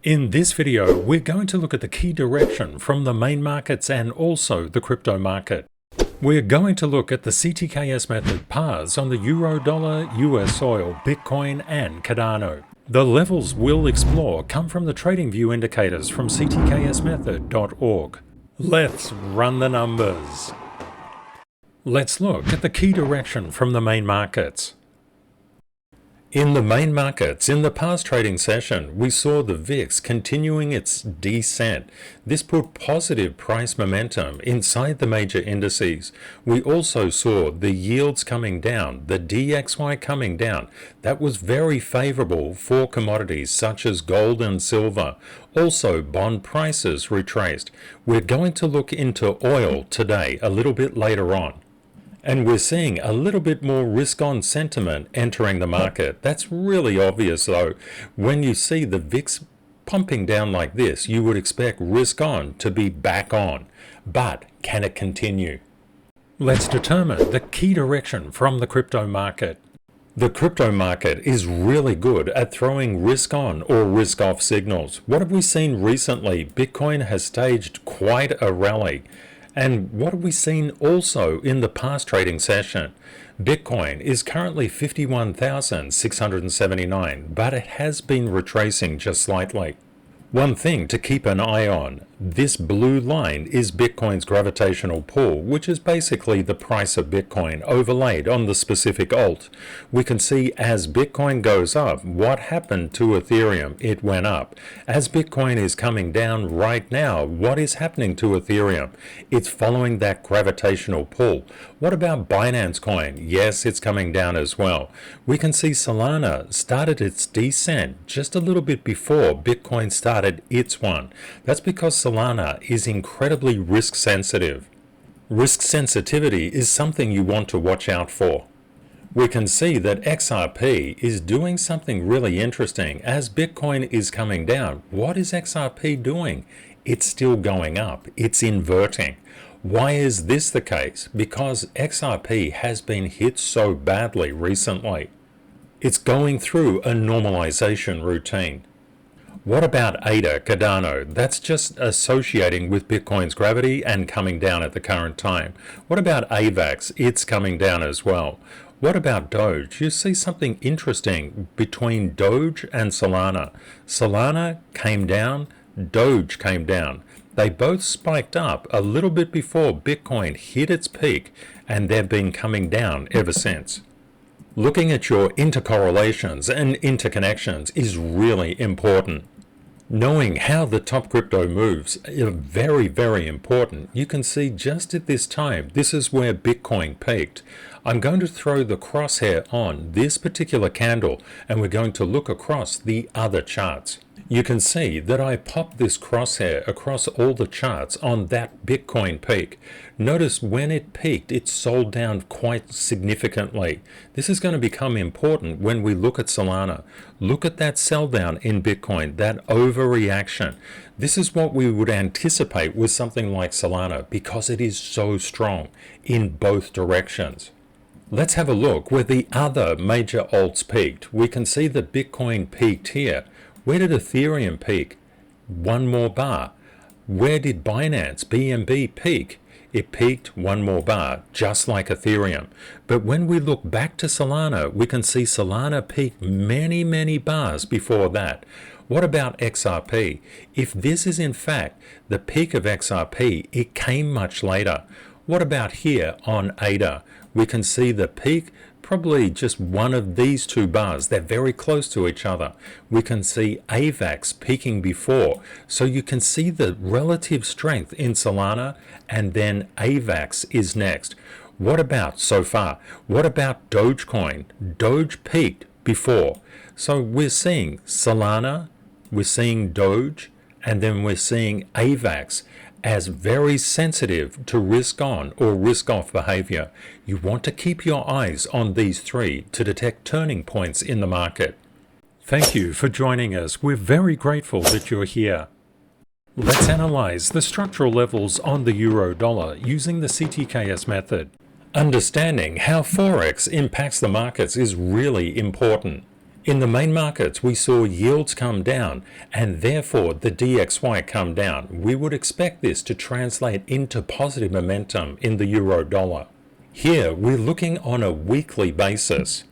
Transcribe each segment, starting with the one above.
In this video, we're going to look at the key direction from the main markets and also the crypto market. We're going to look at the CTKS method paths on the Euro Dollar, USOIL, Bitcoin and Cardano. The levels we'll explore come from the TradingView indicators from ctksmethod.org. Let's run the numbers. Let's look at the key direction from the main markets. In the main markets, in the past trading session, we saw the VIX continuing its descent. This put positive price momentum inside the major indices. We also saw the yields coming down, the DXY coming down. That was very favorable for commodities such as gold and silver. Also, bond prices retraced. We're going to look into oil today, a little bit later on. And we're seeing a little bit more risk-on sentiment entering the market. That's really obvious though. When you see the VIX pumping down like this, you would expect risk-on to be back on. But can it continue? Let's determine the key direction from the crypto market. The crypto market is really good at throwing risk-on or risk-off signals. What have we seen recently? Bitcoin has staged quite a rally. And what have we seen also in the past trading session? Bitcoin is currently 51,679, but it has been retracing just slightly. One thing to keep an eye on, this blue line is Bitcoin's gravitational pull, which is basically the price of Bitcoin overlaid on the specific alt. We can see as Bitcoin goes up, what happened to Ethereum? It went up. As Bitcoin is coming down right now, what is happening to Ethereum? It's following that gravitational pull. What about Binance Coin? Yes, it's coming down as well. We can see Solana started its descent just a little bit before Bitcoin started its one. That's because Solana is incredibly risk sensitive. Risk sensitivity is something you want to watch out for. We can see that XRP is doing something really interesting. As Bitcoin is coming down, what is XRP doing? It's still going up. It's inverting. Why is this the case? Because XRP has been hit so badly recently. It's going through a normalization routine. What about ADA, Cardano? That's just associating with Bitcoin's gravity and coming down at the current time. What about AVAX? It's coming down as well. What about Doge? You see something interesting between Doge and Solana. Solana came down, Doge came down. They both spiked up a little bit before Bitcoin hit its peak, and they've been coming down ever since. Looking at your intercorrelations and interconnections is really important. Knowing how the top crypto moves is very, very important. You can see just at this time, this is where Bitcoin peaked. I'm going to throw the crosshair on this particular candle and we're going to look across the other charts. You can see that I popped this crosshair across all the charts on that Bitcoin peak. Notice when it peaked, it sold down quite significantly. This is going to become important when we look at Solana. Look at that sell down in Bitcoin, that overreaction. This is what we would anticipate with something like Solana because it is so strong in both directions. Let's have a look where the other major alts peaked. We can see that Bitcoin peaked here. Where did Ethereum peak? One more bar. Where did Binance, BNB, peak? It peaked one more bar, just like Ethereum. But when we look back to Solana, we can see Solana peaked many, many bars before that. What about XRP? If this is in fact the peak of XRP, it came much later. What about here on ADA? We can see the peak, probably just one of these two bars. They're very close to each other. We can see AVAX peaking before. So you can see the relative strength in Solana, and then AVAX is next. What about so far? What about Dogecoin? Doge peaked before. So we're seeing Solana, we're seeing Doge, and then we're seeing AVAX as very sensitive to risk-on or risk-off behavior. You want to keep your eyes on these three to detect turning points in the market. Thank you for joining us. We're very grateful that you're here. Let's analyze the structural levels on the euro dollar using the CTKS method. Understanding how Forex impacts the markets is really important. In the main markets, we saw yields come down and therefore the DXY come down. We would expect this to translate into positive momentum in the euro dollar. Here, we're looking on a weekly basis.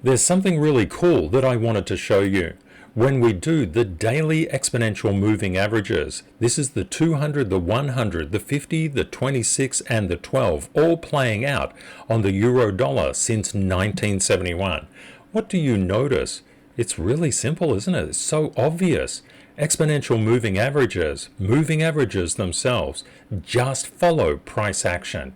There's something really cool that I wanted to show you. When we do the daily exponential moving averages, this is the 200, the 100, the 50, the 26, and the 12, all playing out on the euro dollar since 1971. What do you notice? It's really simple, isn't it? It's so obvious. Exponential moving averages themselves, just follow price action.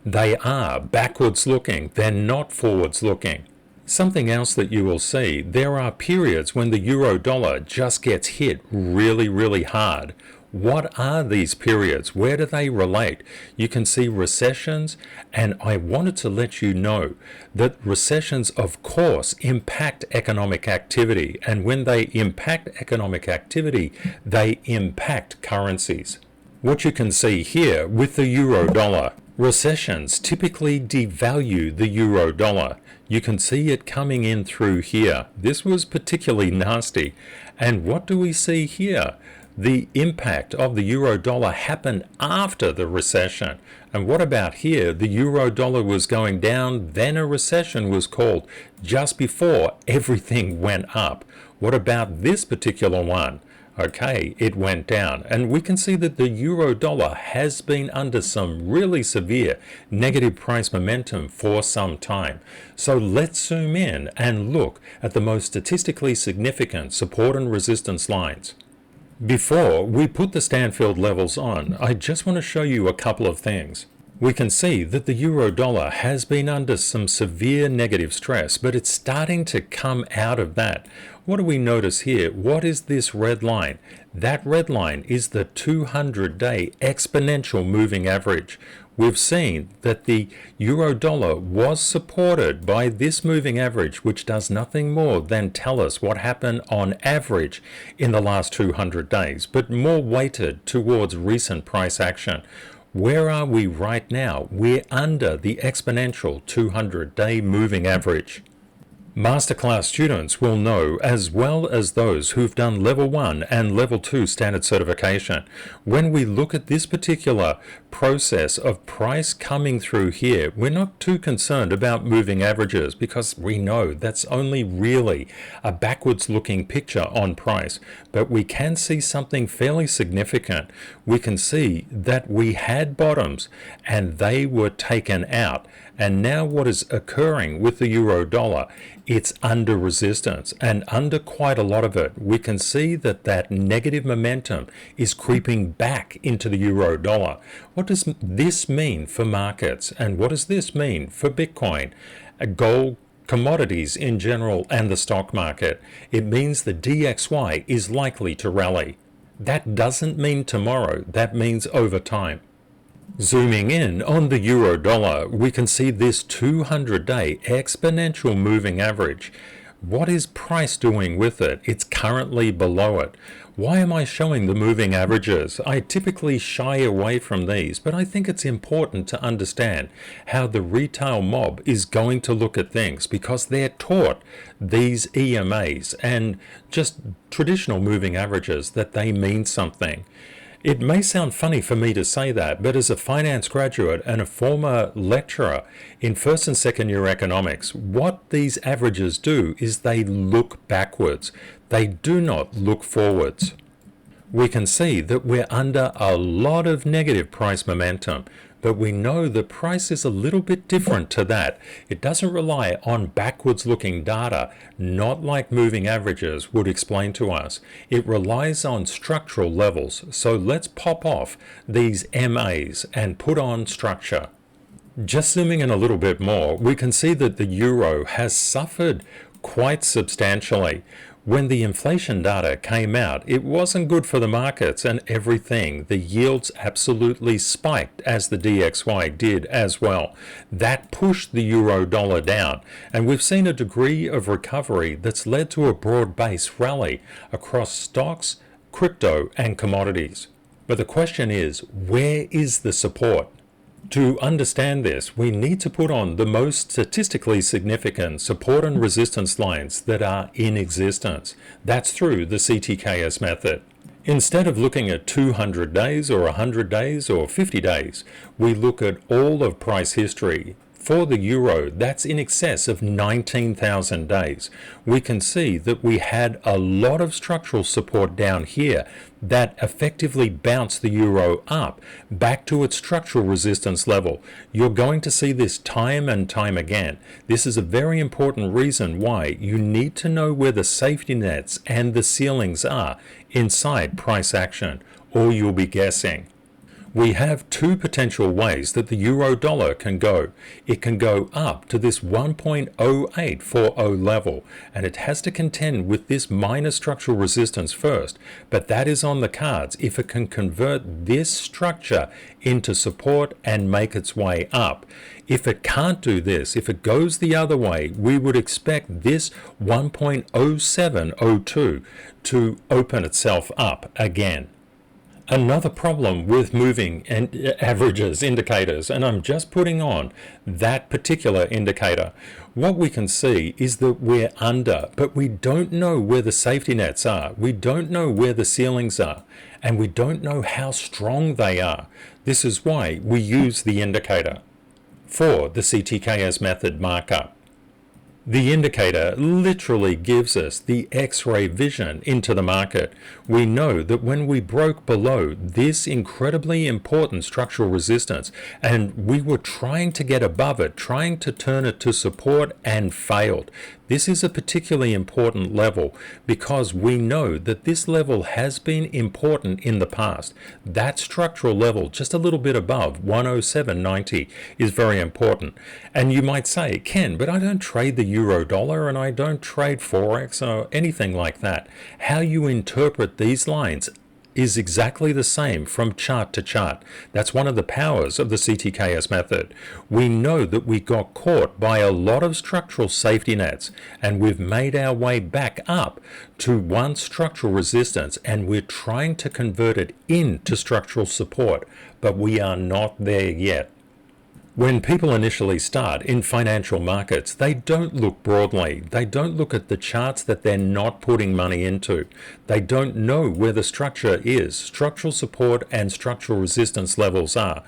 They are backwards looking, they're not forwards looking. Something else that you will see, there are periods when the euro dollar just gets hit really, really hard. What are these periods? Where do they relate? You can see recessions, and I wanted to let you know that recessions, of course, impact economic activity, and when they impact economic activity, they impact currencies. What you can see here with the euro dollar, recessions typically devalue the euro dollar. You can see it coming in through here. This was particularly nasty. And what do we see here? The impact of the euro dollar happened after the recession. And what about here? The euro dollar was going down, then a recession was called just before everything went up. What about this particular one? Okay, it went down, and we can see that the euro dollar has been under some really severe negative price momentum for some time. So let's zoom in and look at the most statistically significant support and resistance lines. Before we put the Stanfield levels on, I just want to show you a couple of things. We can see that the euro dollar has been under some severe negative stress, but it's starting to come out of that. What do we notice here? What is this red line? That red line is the 200-day exponential moving average. We've seen that the euro dollar was supported by this moving average, which does nothing more than tell us what happened on average in the last 200 days, but more weighted towards recent price action. Where are we right now? We're under the exponential 200-day moving average. Masterclass students will know, as well as those who've done level 1 and level 2 standard certification, when we look at this particular process of price coming through here, we're not too concerned about moving averages because we know that's only really a backwards looking picture on price. But we can see something fairly significant. We can see that we had bottoms and they were taken out. And now what is occurring with the euro dollar? It's under resistance, and under quite a lot of it. We can see that that negative momentum is creeping back into the euro dollar. What does this mean for markets? And what does this mean for Bitcoin, gold, commodities in general, and the stock market? It means the DXY is likely to rally. That doesn't mean tomorrow. That means over time. Zooming in on the euro dollar, we can see this 200-day exponential moving average. What is price doing with it? It's currently below it. Why am I showing the moving averages? I typically shy away from these, but I think it's important to understand how the retail mob is going to look at things because they're taught these EMAs and just traditional moving averages that they mean something. It may sound funny for me to say that, but as a finance graduate and a former lecturer in first and second year economics, what these averages do is they look backwards. They do not look forwards. We can see that we're under a lot of negative price momentum, but we know the price is a little bit different to that. It doesn't rely on backwards looking data, not like moving averages would explain to us. It relies on structural levels. So let's pop off these MAs and put on structure. Just zooming in a little bit more, we can see that the euro has suffered quite substantially. When the inflation data came out, it wasn't good for the markets and everything. The yields absolutely spiked as the DXY did as well. That pushed the euro dollar down, and we've seen a degree of recovery that's led to a broad-based rally across stocks, crypto, and commodities. But the question is, where is the support? To understand this, we need to put on the most statistically significant support and resistance lines that are in existence. That's through the CTKS method. Instead of looking at 200 days or 100 days or 50 days, we look at all of price history. For the euro, that's in excess of 19,000 days. We can see that we had a lot of structural support down here that effectively bounced the euro up back to its structural resistance level. You're going to see this time and time again. This is a very important reason why you need to know where the safety nets and the ceilings are inside price action, or you'll be guessing. We have two potential ways that the euro dollar can go. It can go up to this 1.0840 level, and it has to contend with this minor structural resistance first, but that is on the cards if it can convert this structure into support and make its way up. If it can't do this, if it goes the other way, we would expect this 1.0702 to open itself up again. Another problem with moving averages indicators, and I'm just putting on that particular indicator, what we can see is that we're under, but we don't know where the safety nets are. We don't know where the ceilings are, and we don't know how strong they are. This is why we use the indicator for the CTKS method markup. The indicator literally gives us the X-ray vision into the market. We know that when we broke below this incredibly important structural resistance and we were trying to get above it, trying to turn it to support and failed. This is a particularly important level because we know that this level has been important in the past. That structural level, just a little bit above 107.90, is very important. And you might say, Ken, but I don't trade the euro dollar and I don't trade Forex or anything like that. How you interpret these lines is exactly the same from chart to chart. That's one of the powers of the CTKS method. We know that we got caught by a lot of structural safety nets and we've made our way back up to one structural resistance and we're trying to convert it into structural support, but we are not there yet. When people initially start in financial markets, they don't look broadly. They don't look at the charts that they're not putting money into. They don't know where the structure is, structural support and structural resistance levels are.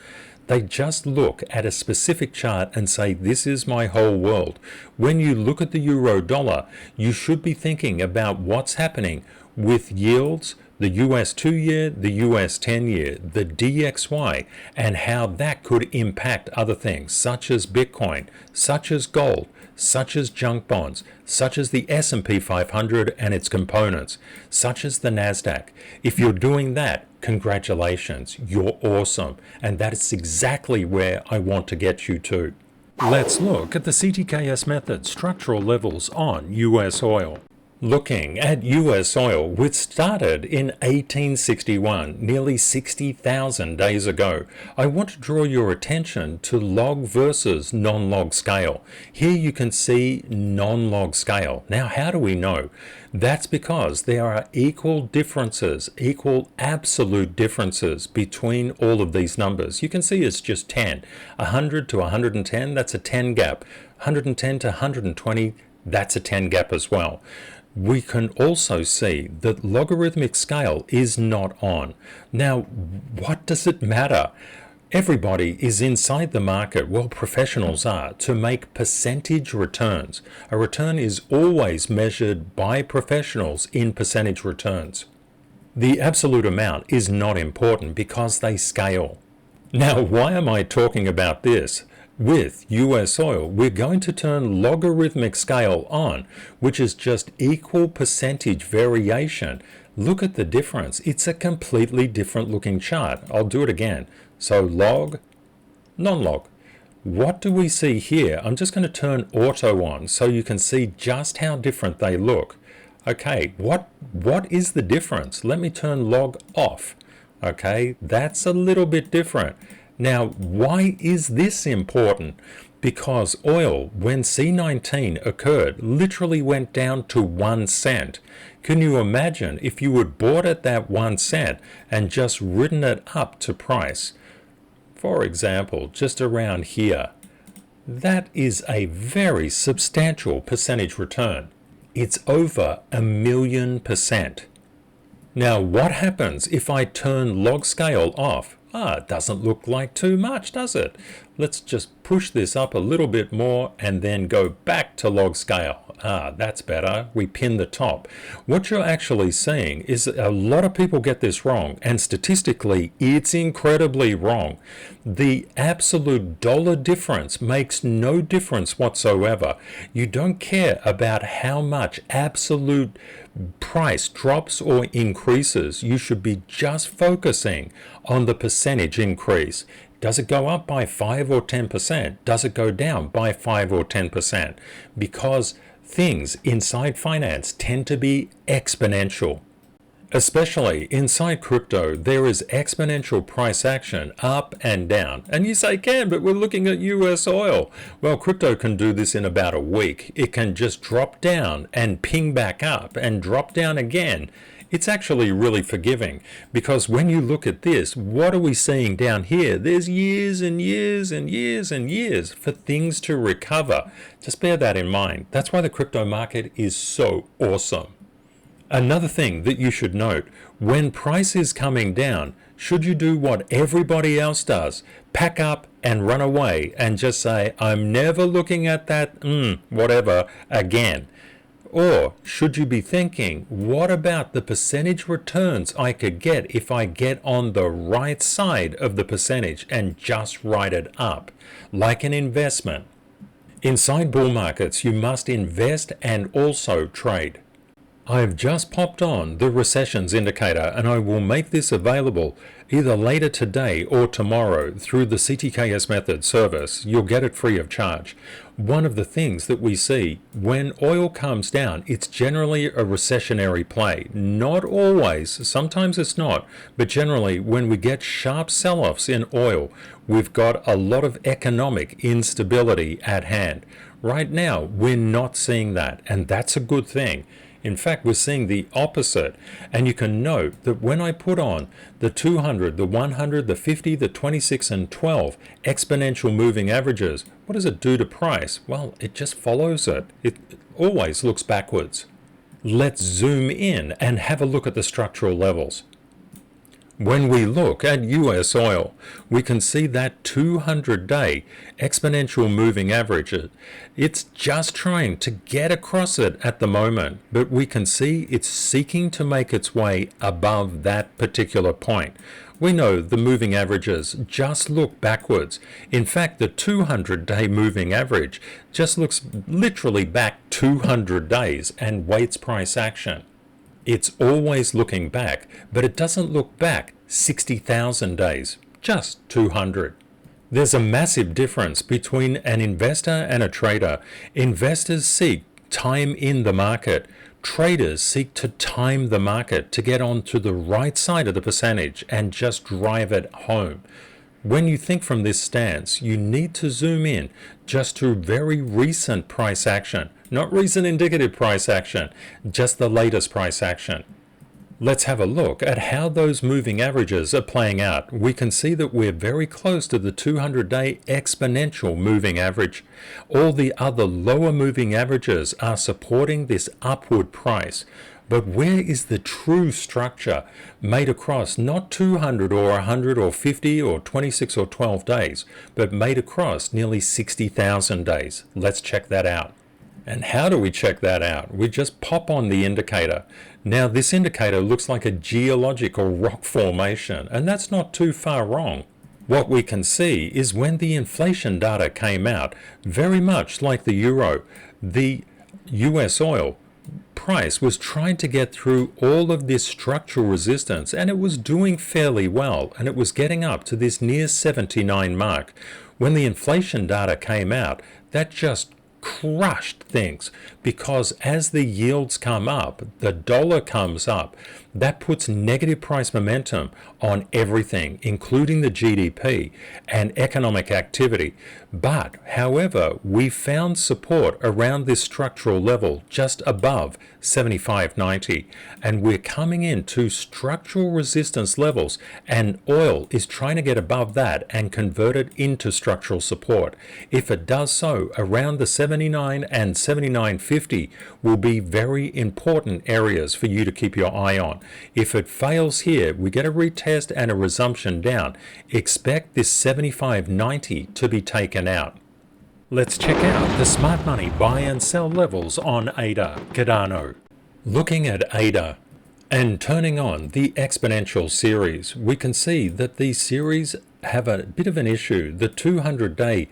They just look at a specific chart and say, this is my whole world. When you look at the euro dollar, you should be thinking about what's happening with yields, the US 2-year, the US 10-year, the DXY, and how that could impact other things such as Bitcoin, such as gold, such as junk bonds, such as the S&P 500 and its components, such as the NASDAQ. If you're doing that, congratulations, you're awesome. And that is exactly where I want to get you to. Let's look at the CTKS method structural levels on US oil. Looking at US oil, which started in 1861, nearly 60,000 days ago, I want to draw your attention to log versus non-log scale. Here you can see non-log scale. Now, how do we know? That's because there are equal differences, equal absolute differences between all of these numbers. You can see it's just 10. 100 to 110, that's a 10 gap. 110 to 120, that's a 10 gap as well. We can also see that logarithmic scale is not on. Now, what does it matter? Everybody is inside the market, well, professionals are, to make percentage returns. A return is always measured by professionals in percentage returns. The absolute amount is not important because they scale. Now, why am I talking about this? With US oil, we're going to turn logarithmic scale on, which is just equal percentage variation. Look at the difference. It's a completely different looking chart. I'll do it again. So log, non-log. What do we see here? I'm just going to turn auto on so you can see just how different they look. Okay, what is the difference? Let me turn log off. Okay, that's a little bit different. Now, why is this important? Because oil, when C19 occurred, literally went down to 1 cent. Can you imagine if you had bought at that 1 cent and just ridden it up to price? For example, just around here, that is a very substantial percentage return. It's over 1,000,000%. Now, what happens if I turn log scale off? It doesn't look like too much, does it? Let's just push this up a little bit more and then go back to log scale. That's better. We pin the top. What you're actually seeing is a lot of people get this wrong, and statistically, it's incredibly wrong. The absolute dollar difference makes no difference whatsoever. You don't care about how much absolute price drops or increases. You should be just focusing on the percentage increase. Does it go up by 5 or 10%? Does it go down by 5 or 10%? Because things inside finance tend to be exponential. Especially inside crypto, there is exponential price action up and down. And you say, Cam, but we're looking at USOIL. Well, crypto can do this in about a week. It can just drop down and ping back up and drop down again. It's actually really forgiving, because when you look at this, what are we seeing down here? There's years and years and years and years for things to recover. Just bear that in mind. That's why the crypto market is so awesome. Another thing that you should note, when price is coming down, should you do what everybody else does? Pack up and run away and just say, I'm never looking at that, whatever, again. Or should you be thinking, what about the percentage returns I could get if I get on the right side of the percentage and just write it up, like an investment? Inside bull markets, you must invest and also trade. I've just popped on the recessions indicator, and I will make this available either later today or tomorrow through the CTKS method service. You'll get it free of charge. One of the things that we see when oil comes down, it's generally a recessionary play. Not always, sometimes it's not, but generally when we get sharp sell-offs in oil, we've got a lot of economic instability at hand. Right now, we're not seeing that, and that's a good thing. In fact, we're seeing the opposite. And you can note that when I put on the 200, the 100, the 50, the 26, and 12 exponential moving averages, what does it do to price? Well, it just follows it. It always looks backwards. Let's zoom in and have a look at the structural levels. When we look at USOIL, we can see that 200-day exponential moving average. It's just trying to get across it at the moment, but we can see it's seeking to make its way above that particular point. We know the moving averages just look backwards. In fact, the 200-day moving average just looks literally back 200 days and waits price action. It's always looking back, but it doesn't look back 60,000 days, just 200. There's a massive difference between an investor and a trader. Investors seek time in the market. Traders seek to time the market to get onto the right side of the percentage and just drive it home. When you think from this stance, you need to zoom in just to very recent price action, not recent indicative price action, just the latest price action. Let's have a look at how those moving averages are playing out. We can see that we're very close to the 200-day exponential moving average. All the other lower moving averages are supporting this upward price. But where is the true structure made across not 200 or 100 or 50 or 26 or 12 days, but made across nearly 60,000 days? Let's check that out. And how do we check that out? We just pop on the indicator. Now this indicator looks like a geological rock formation, and that's not too far wrong. What we can see is when the inflation data came out, very much like the euro, the USOIL price was trying to get through all of this structural resistance, and it was doing fairly well, and it was getting up to this near 79 mark. When the inflation data came out, that just crushed things. because as the yields come up, the dollar comes up. That puts negative price momentum on everything, including the GDP and economic activity. But, however, we found support around this structural level just above 75.90, and we're coming into structural resistance levels, and oil is trying to get above that and convert it into structural support. If it does so, around the 79 and 79.50 will be very important areas for you to keep your eye on. If it fails here, we get a retest and a resumption down. Expect this 75.90 to be taken out. Let's check out the smart money buy and sell levels on ADA, Cardano. Looking at ADA and turning on the exponential series, we can see that these series have a bit of an issue. The 200-day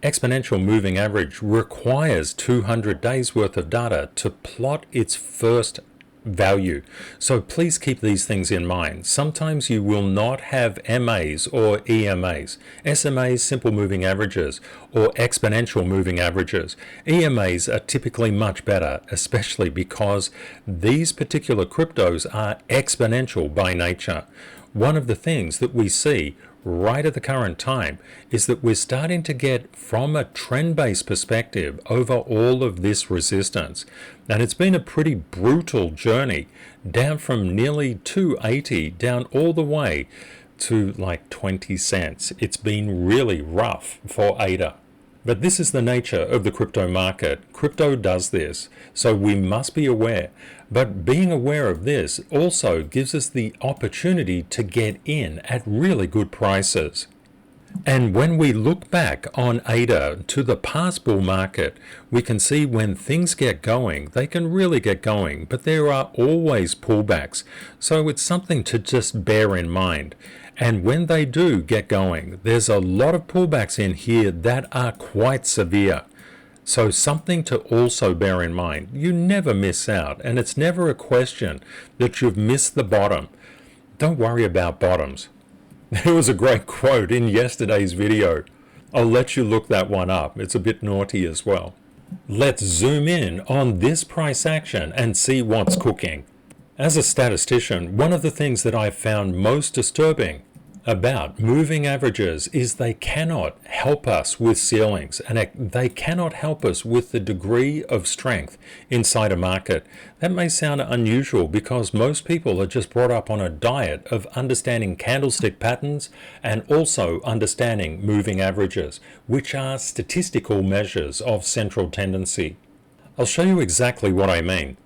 exponential moving average requires 200 days worth of data to plot its first value. So please keep these things in mind. Sometimes you will not have MAs or EMAs. SMAs, simple moving averages, or exponential moving averages. EMAs are typically much better, especially because these particular cryptos are exponential by nature. One of the things that we see right at the current time is that we're starting to get, from a trend-based perspective, over all of this resistance. And it's been a pretty brutal journey, down from nearly 280 down all the way to like 20 cents. It's been really rough for ADA. But this is the nature of the crypto market. Crypto does this, so we must be aware. But being aware of this also gives us the opportunity to get in at really good prices. And when we look back on ADA to the past bull market, we can see when things get going, they can really get going, but there are always pullbacks. So it's something to just bear in mind. And when they do get going, there's a lot of pullbacks in here that are quite severe. So something to also bear in mind. You never miss out, and it's never a question that you've missed the bottom. Don't worry about bottoms. There was a great quote in yesterday's video. I'll let you look that one up. It's a bit naughty as well. Let's zoom in on this price action and see what's cooking. As a statistician, one of the things that I've found most disturbing about moving averages is they cannot help us with ceilings, and they cannot help us with the degree of strength inside a market. That may sound unusual because most people are just brought up on a diet of understanding candlestick patterns and also understanding moving averages, which are statistical measures of central tendency. I'll show you exactly what I mean.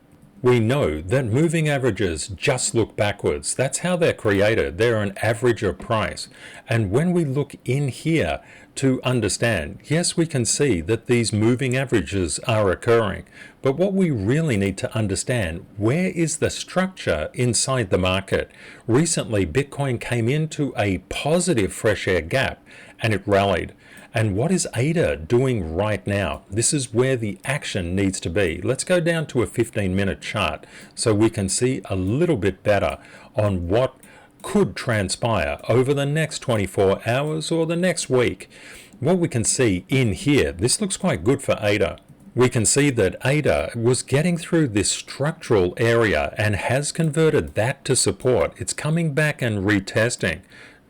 We know that moving averages just look backwards. That's how they're created. They're an average of price. And when we look in here to understand, yes, we can see that these moving averages are occurring. But what we really need to understand, where is the structure inside the market? Recently, Bitcoin came into a positive fresh air gap and it rallied. And what is ADA doing right now? This is where the action needs to be. Let's go down to a 15-minute chart so we can see a little bit better on what could transpire over the next 24 hours or the next week. What we can see in here, this looks quite good for ADA. We can see that ADA was getting through this structural area and has converted that to support. It's coming back and retesting.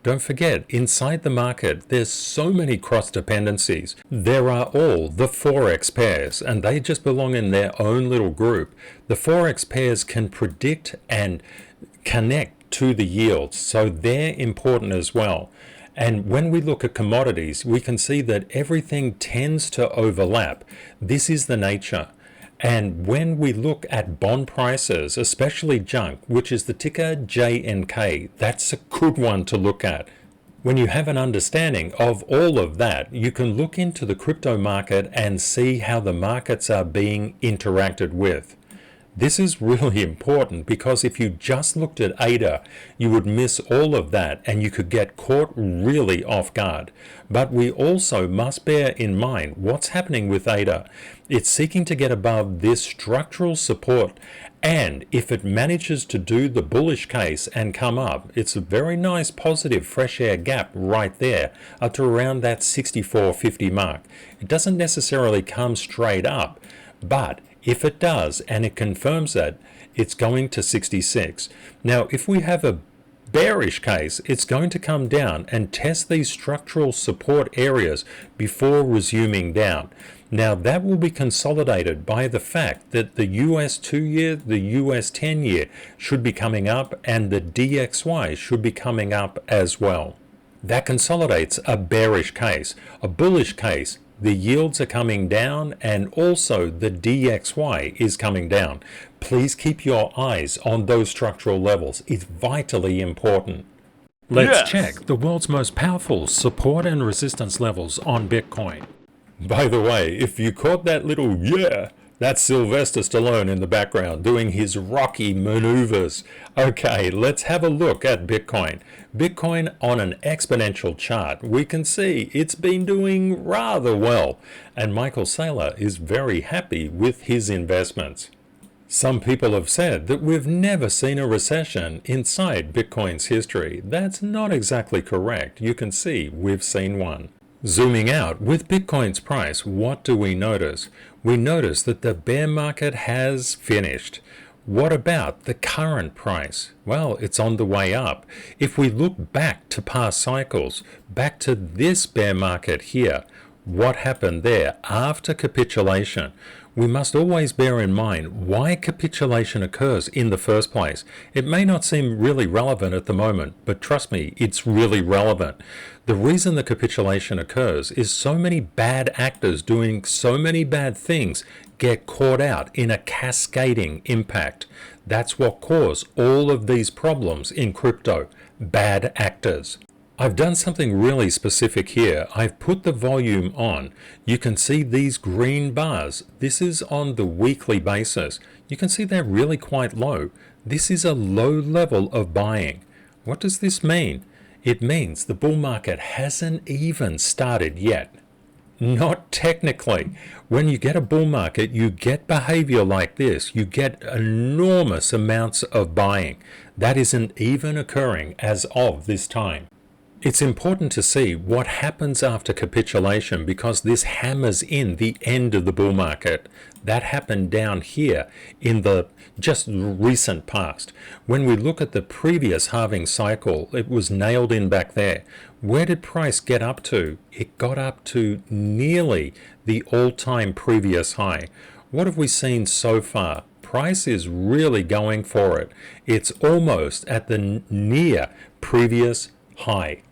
Don't forget, inside the market, there's so many cross dependencies. There are all the Forex pairs, and they just belong in their own little group. The Forex pairs can predict and connect to the yields, so they're important as well. And when we look at commodities, we can see that everything tends to overlap. This is the nature. And when we look at bond prices, especially junk, which is the ticker JNK, that's a good one to look at. When you have an understanding of all of that, you can look into the crypto market and see how the markets are being interacted with. This is really important because if you just looked at ADA, you would miss all of that and you could get caught really off guard. But we also must bear in mind what's happening with ADA. It's seeking to get above this structural support, and if it manages to do the bullish case and come up, it's a very nice positive fresh air gap right there up to around that 64.50 mark. It doesn't necessarily come straight up, but If it does, and it confirms that, it's going to 66. Now, if we have a bearish case, it's going to come down and test these structural support areas before resuming down. Now, that will be consolidated by the fact that the US 2-year, the US 10-year should be coming up, and the DXY should be coming up as well. That consolidates a bearish case. A bullish case, the yields are coming down, and also the DXY is coming down. Please keep your eyes on those structural levels. It's vitally important. Let's check the world's most powerful support and resistance levels on Bitcoin. By the way, if you caught that little that's Sylvester Stallone in the background doing his Rocky maneuvers. Okay, let's have a look at Bitcoin. Bitcoin on an exponential chart, we can see it's been doing rather well, and Michael Saylor is very happy with his investments. Some people have said that we've never seen a recession inside Bitcoin's history. That's not exactly correct. You can see we've seen one. Zooming out, with Bitcoin's price, what do we notice? We notice that the bear market has finished. What about the current price? Well, it's on the way up. If we look back to past cycles, back to this bear market here, what happened there after capitulation? We must always bear in mind why capitulation occurs in the first place. It may not seem really relevant at the moment, but trust me, it's really relevant. The reason the capitulation occurs is so many bad actors doing so many bad things get caught out in a cascading impact. That's what caused all of these problems in crypto. Bad actors. I've done something really specific here. I've put the volume on. You can see these green bars. This is on the weekly basis. You can see they're really quite low. This is a low level of buying. What does this mean? It means the bull market hasn't even started yet. Not technically. When you get a bull market, you get behavior like this. You get enormous amounts of buying. That isn't even occurring as of this time. It's important to see what happens after capitulation, because this hammers in the end of the bull market. That happened down here in the just recent past. When we look at the previous halving cycle, it was nailed in back there. Where did price get up to? It got up to nearly the all-time previous high. What have we seen so far? Price is really going for it. It's almost at the near previous high.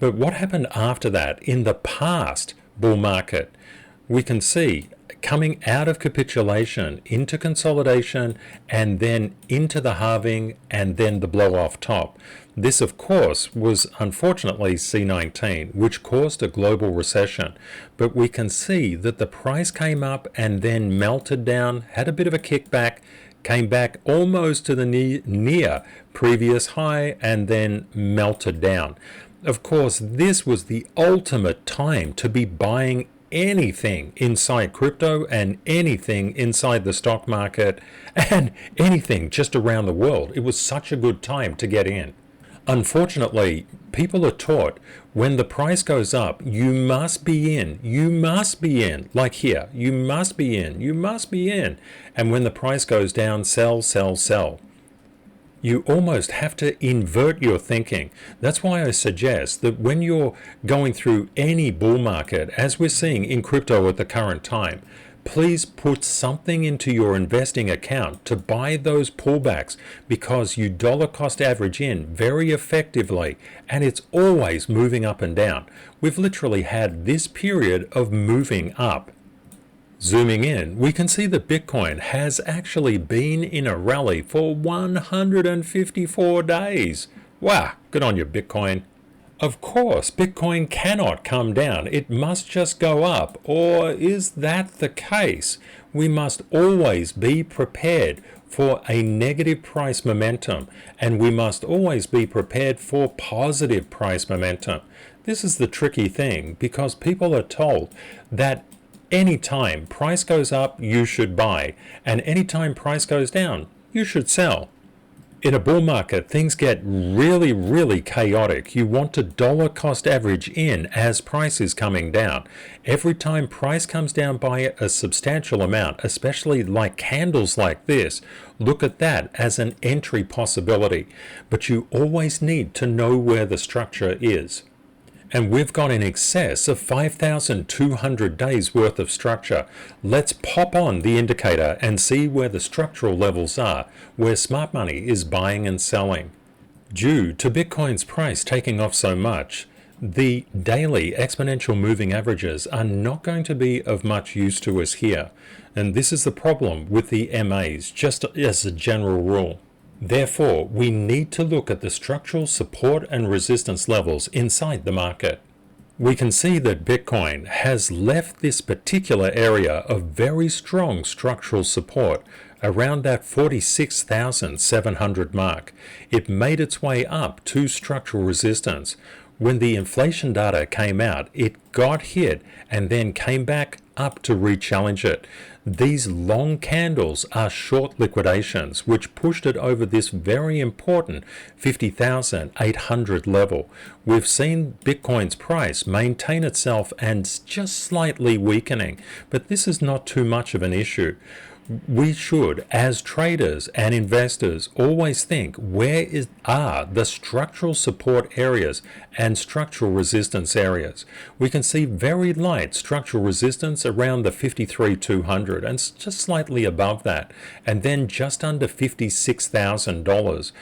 But what happened after that in the past bull market? We can see coming out of capitulation into consolidation, and then into the halving, and then the blow off top. This, of course, was unfortunately C19, which caused a global recession. But we can see that the price came up and then melted down, had a bit of a kickback, came back almost to the near previous high, and then melted down. Of course, this was the ultimate time to be buying anything inside crypto and anything inside the stock market and anything just around the world. It was such a good time to get in. Unfortunately, people are taught when the price goes up, you must be in. You must be in. Like here, you must be in. You must be in. And when the price goes down, sell, sell, sell. You almost have to invert your thinking. That's why I suggest that when you're going through any bull market, as we're seeing in crypto at the current time, please put something into your investing account to buy those pullbacks, because you dollar cost average in very effectively, and it's always moving up and down. We've literally had this period of moving up. Zooming in, we can see that Bitcoin has actually been in a rally for 154 days. Wow, good on you, Bitcoin. Of course, Bitcoin cannot come down. It must just go up. Or is that the case? We must always be prepared for a negative price momentum, and we must always be prepared for positive price momentum. This is the tricky thing, because people are told that anytime price goes up, you should buy, and anytime price goes down, you should sell. In a bull market, things get really chaotic. You want to dollar cost average in as price is coming down. Every time price comes down by a substantial amount, especially like candles like this, look at that as an entry possibility. But you always need to know where the structure is. And we've got in excess of 5,200 days worth of structure. Let's pop on the indicator and see where the structural levels are, where smart money is buying and selling. Due to Bitcoin's price taking off so much, the daily exponential moving averages are not going to be of much use to us here. And this is the problem with the MAs, just as a general rule. Therefore, we need to look at the structural support and resistance levels inside the market. We can see that Bitcoin has left this particular area of very strong structural support around that 46,700 mark. It made its way up to structural resistance. When the inflation data came out, it got hit and then came back up to re-challenge it. These long candles are short liquidations, which pushed it over this very important 50,800 level. We've seen Bitcoin's price maintain itself and just slightly weakening, but this is not too much of an issue. We should, as traders and investors, always think are the structural support areas and structural resistance areas. We can see very light structural resistance around the 53,200 and just slightly above that, and then just under $56,000.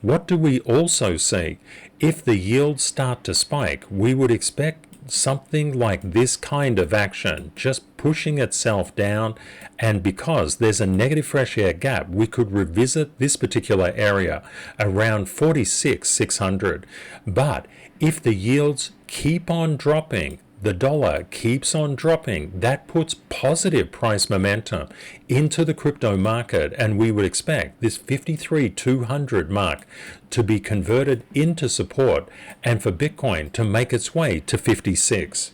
What do we also see? If the yields start to spike, we would expect something like this kind of action, just pushing itself down, and because there's a negative fresh air gap, we could revisit this particular area around 46,600. But if the yields keep on dropping, the dollar keeps on dropping, that puts positive price momentum into the crypto market, and we would expect this 53,200 mark to be converted into support and for Bitcoin to make its way to 56.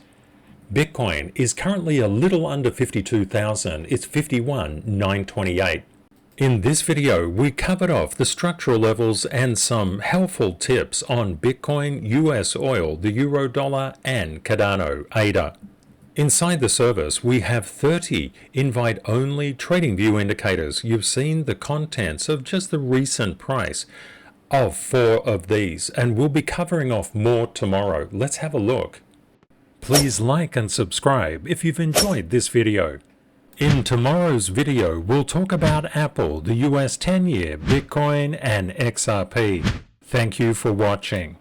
Bitcoin is currently a little under 52,000. It's 51,928. In this video, we covered off the structural levels and some helpful tips on Bitcoin, USOIL, the Eurodollar, and Cardano, ADA. Inside the service, we have 30 invite-only TradingView indicators. You've seen the contents of just the recent price of 4 of these, and we'll be covering off more tomorrow. Let's have a look. Please like and subscribe if you've enjoyed this video. In tomorrow's video, we'll talk about Apple, the US 10-year, Bitcoin, and XRP. Thank you for watching.